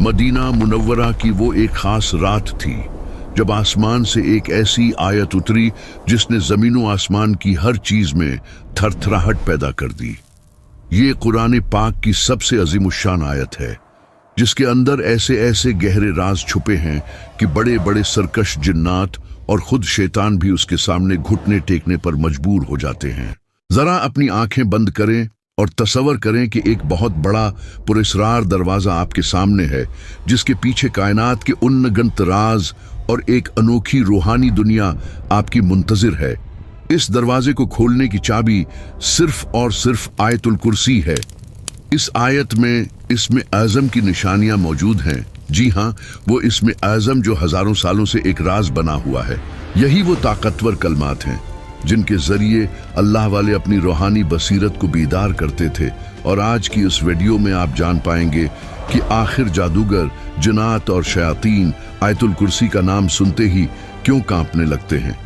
Medina Munawwara की वो एक खास रात थी जब आसमान से एक ऐसी आयत उतरी जिसने जमीन आसमान की हर चीज में थरथराहट पैदा कर दी। ये कुरान पाक की सबसे अजीमुशान आयत है जिसके अंदर ऐसे ऐसे गहरे राज छुपे हैं कि बड़े बड़े सरकश जिन्नात और खुद शैतान भी उसके सामने घुटने टेकने पर मजबूर हो जाते हैं। जरा अपनी आंखें बंद करें और तसव्वुर करें कि एक बहुत बड़ा पुरस्रार दरवाजा आपके सामने है जिसके पीछे कायनात के उन्नगंत राज और एक अनोखी रूहानी दुनिया आपकी मुंतजिर है। इस दरवाजे को खोलने की चाबी सिर्फ और सिर्फ आयतुल कुर्सी है। इस आयत में इस्म आज़म की निशानियां मौजूद हैं। जी हाँ, वो इस्म आज़म जो हजारों सालों से एक राज बना हुआ है। यही वो ताकतवर कलमात हैं जिनके जरिए अल्लाह वाले अपनी रूहानी बसीरत को बीदार करते थे। और आज की इस वीडियो में आप जान पाएंगे कि आखिर जादूगर, जिन्नात और शयातीन आयतुल कुर्सी का नाम सुनते ही क्यों कांपने लगते हैं।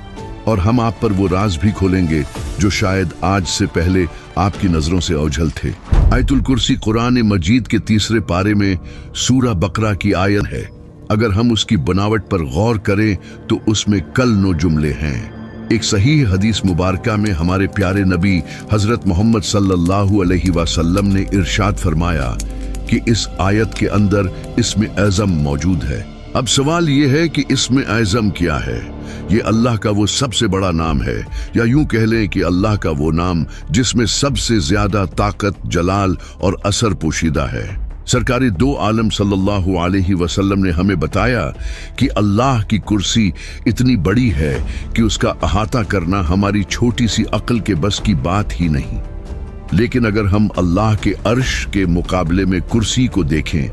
और हम आप पर वो राज भी खोलेंगे जो शायद आज से पहले आपकी नजरों से ओझल थे। आयतुल कुर्सी कुरान मजीद के तीसरे पारे में सूरा बकरा की आयत है। अगर हम उसकी बनावट पर गौर करें तो उसमें कल नो जुमले हैं। एक सही हदीस मुबारका में हमारे प्यारे नबी हजरत मोहम्मद सल्लल्लाहु अलैहि वसल्लम ने इरशाद फरमाया कि इस आयत के अंदर इस्म आज़म मौजूद है। अब सवाल ये है कि इस्म आज़म क्या है। ये अल्लाह का वो सबसे बड़ा नाम है, या यूं कह लें कि अल्लाह का वो नाम जिसमें सबसे ज्यादा ताकत, जलाल और असर पोशीदा है। सरकारी दो आलम सल्लल्लाहु अलैहि वसल्लम ने हमें बताया कि अल्लाह की कुर्सी इतनी बड़ी है कि उसका अहाता करना हमारी छोटी सी अक्ल के बस की बात ही नहीं। लेकिन अगर हम अल्लाह के अर्श के मुकाबले में कुर्सी को देखें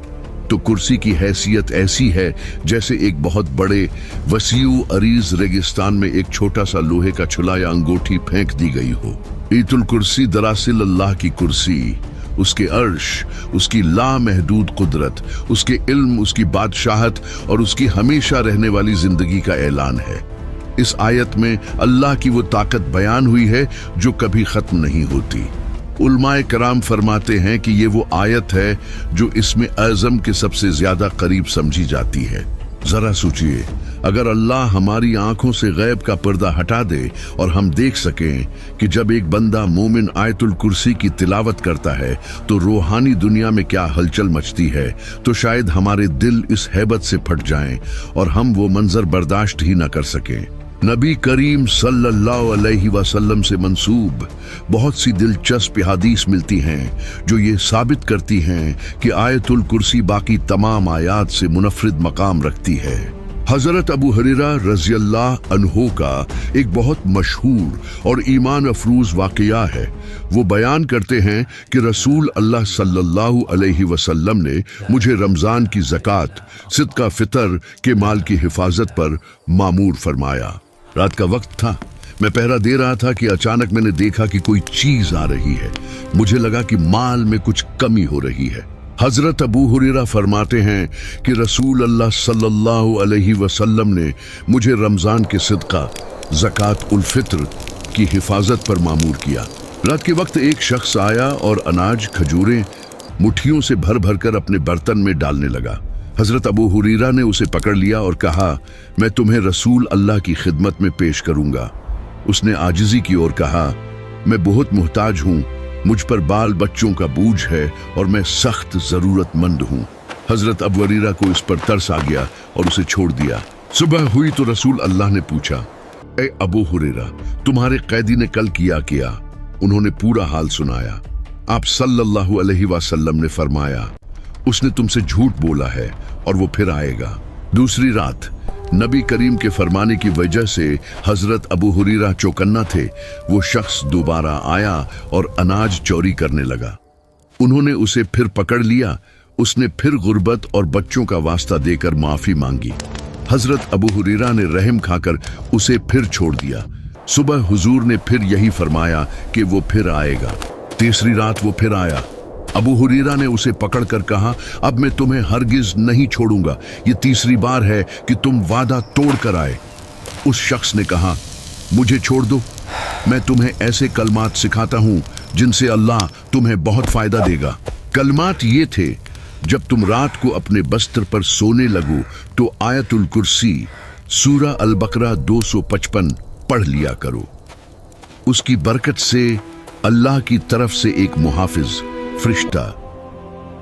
तो कुर्सी की हैसियत ऐसी है जैसे एक बहुत बड़े वसीउ अरीज रेगिस्तान में एक छोटा सा लोहे का छुला या अंगूठी फेंक दी गई हो। ईतुल कुर्सी दरअसल अल्लाह की कुर्सी, उसके अर्श, उसकी लामहदूद कुदरत, उसके इल्म, उसकी बादशाहत और उसकी हमेशा रहने वाली जिंदगी का ऐलान है। इस आयत में अल्लाह की वो ताकत बयान हुई है जो कभी खत्म नहीं होती। उलमाए कराम फरमाते हैं कि ये वो आयत है जो इस्म आज़म के सबसे ज्यादा करीब समझी जाती है। जरा सोचिए, अगर अल्लाह हमारी आंखों से गैब का पर्दा हटा दे और हम देख सकें कि जब एक बंदा मोमिन आयतुल कुर्सी की तिलावत करता है तो रूहानी दुनिया में क्या हलचल मचती है, तो शायद हमारे दिल इस हैबत से फट जाएं और हम वो मंजर बर्दाश्त ही न कर सकें। नबी करीम सल्लल्लाहु अलैहि वसल्लम से मंसूब बहुत सी दिलचस्प हदीस मिलती हैं जो ये साबित करती हैं कि आयतुल कुर्सी बाकी तमाम आयात से मुनफरिद मकाम रखती है। हजरत अबू हुरैरा रज़ियल्लाहु अन्हु का एक बहुत मशहूर और ईमान अफरूज वाक़या है। वो बयान करते हैं कि रसूल अल्लाह सल्लल्लाहु अलैहि वसल्लम ने मुझे रमज़ान की ज़कात, सिदका फ़ितर के माल की हिफाजत पर मामूर फरमाया। रात का वक्त था, मैं पहरा दे रहा था कि अचानक मैंने देखा कि कोई चीज आ रही है। मुझे लगा कि माल में कुछ कमी हो रही है। हजरत अबू हुरैरा फरमाते हैं कि रसूल अल्लाह सल्लल्लाहु अलैहि वसल्लम ने मुझे रमजान के सिदका, ज़कात उल फित्र की हिफाजत पर मामूर किया। रात के वक्त एक शख्स आया और अनाज, खजूरें मुट्ठियों से भर भर कर अपने बर्तन में डालने लगा। हजरत अबू हुरैरा ने उसे पकड़ लिया और कहा, मैं तुम्हें रसूल अल्लाह की खिदमत में पेश करूंगा। उसने आजिजी की ओर कहा, मैं बहुत मुहताज हूँ, मुझ पर बाल बच्चों का बोझ है और मैं सख्त जरूरतमंद हूँ। हजरत अबू हुरैरा को इस पर तरस आ गया और उसे छोड़ दिया। सुबह हुई तो रसूल अल्लाह ने पूछा, ए अबू हुरैरा, तुम्हारे कैदी ने कल किया? उन्होंने पूरा हाल सुनाया। आप सल्लल्लाहु अलैहि वसल्लम ने फरमाया, उसने तुमसे झूठ बोला है और वो फिर आएगा। दूसरी रात नबी करीम के फरमाने की वजह से हजरत अबू हुरैरा चौकन्ना थे। वो शख्स दोबारा आया और अनाज चोरी करने लगा। उन्होंने उसे फिर पकड़ लिया। उसने फिर गुर्बत और बच्चों का वास्ता देकर माफी मांगी। हजरत अबू हुरैरा ने रहम खाकर उसे फिर छोड़ दिया। सुबह हुजूर ने फिर यही फरमाया कि वो फिर आएगा। तीसरी रात वो फिर आया। अबू हुरैरा ने उसे पकड़कर कहा, अब मैं तुम्हें हरगिज नहीं छोड़ूंगा, ये तीसरी बार है कि तुम वादा तोड़ कर आए। उस शख्स ने कहा, मुझे छोड़ दो, मैं तुम्हें ऐसे कलमात सिखाता हूं जिनसे अल्लाह तुम्हें बहुत फायदा देगा। कलमात ये थे, जब तुम रात को अपने बस्तर पर सोने लगो तो आयतुल कुर्सी सूरा अल बकरा 255 पढ़ लिया करो। उसकी बरकत से अल्लाह की तरफ से एक मुहाफिज फरिश्ता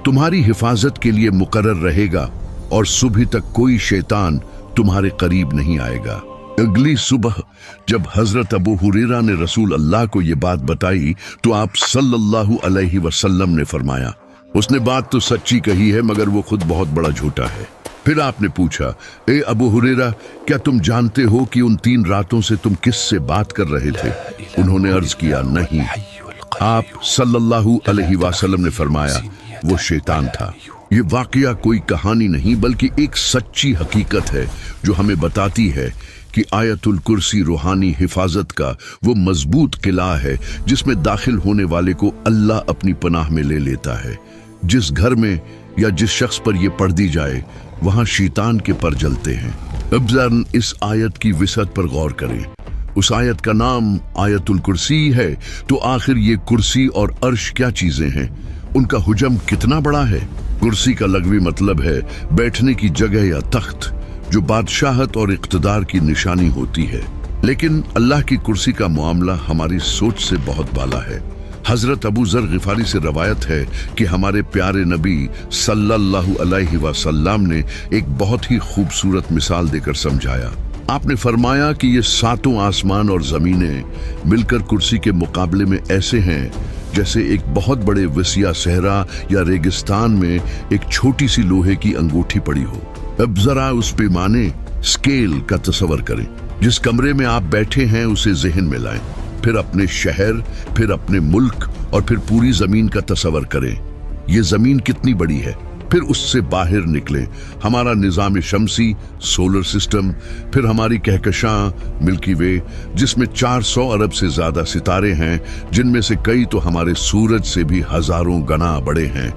तुम्हारी हिफाजत के लिए मुकर्रर रहेगा और सुबह तक कोई शैतान तुम्हारे करीब नहीं आएगा। अगली सुबह जब हजरत अबू हुरैरा ने रसूल अल्लाह को ये बात बताई तो आप सल्लल्लाहु अलैहि वसल्लम ने फरमाया, उसने बात तो सच्ची कही है मगर वो खुद बहुत बड़ा झूठा है। फिर आपने पूछा, ए अबू हुरैरा, क्या तुम जानते हो कि उन 3 रातों से तुम किससे बात कर रहे थे? उन्होंने अर्ज किया, नहीं। आप सल्लल्लाहु अलैहि वसल्लम ने फरमाया, वो शैतान था। ये वाकया कोई कहानी नहीं बल्कि एक सच्ची हकीकत है जो हमें बताती है कि आयतुल कुर्सी रूहानी हिफाजत का वो मजबूत किला है जिसमें दाखिल होने वाले को अल्लाह अपनी पनाह में ले लेता है। जिस घर में या जिस शख्स पर ये पढ़ दी जाए वहां शैतान के पर जलते हैं। अब जरा इस आयत की विसत पर गौर करें। उस आयत का नाम आयतुल कुर्सी है तो आखिर ये कुर्सी और अर्श क्या चीजें हैं? उनका हुजम कितना बड़ा है? कुर्सी का लग़वी मतलब है बैठने की जगह या तख्त, जो बादशाहत और इक़्तिदार की निशानी होती है। लेकिन अल्लाह की कुर्सी का मामला हमारी सोच से बहुत बाला है। हजरत अबू ज़र गिफारी से रवायत है कि हमारे प्यारे नबी सल्लल्लाहु अलैहि वसल्लम ने एक बहुत ही खूबसूरत मिसाल देकर समझाया। आपने फरमाया कि ये 7 आसमान और ज़मीनें मिलकर कुर्सी के मुकाबले में ऐसे हैं जैसे एक बहुत बड़े वसिया सहरा या रेगिस्तान में एक छोटी सी लोहे की अंगूठी पड़ी हो। अब जरा उस पैमाने स्केल का तस्वर करें। जिस कमरे में आप बैठे हैं उसे ज़हन में लाएं, फिर अपने शहर, फिर अपने मुल्क और फिर पूरी जमीन का तस्वर करें। ये जमीन कितनी बड़ी है, फिर उससे बाहर निकलें। हमारा निज़ाम शमसी सोलर सिस्टम, फिर हमारी कहकशां मिल्की वे जिसमें 400 अरब से ज्यादा सितारे हैं, जिनमें से कई तो हमारे सूरज से भी हजारों गुना बड़े हैं।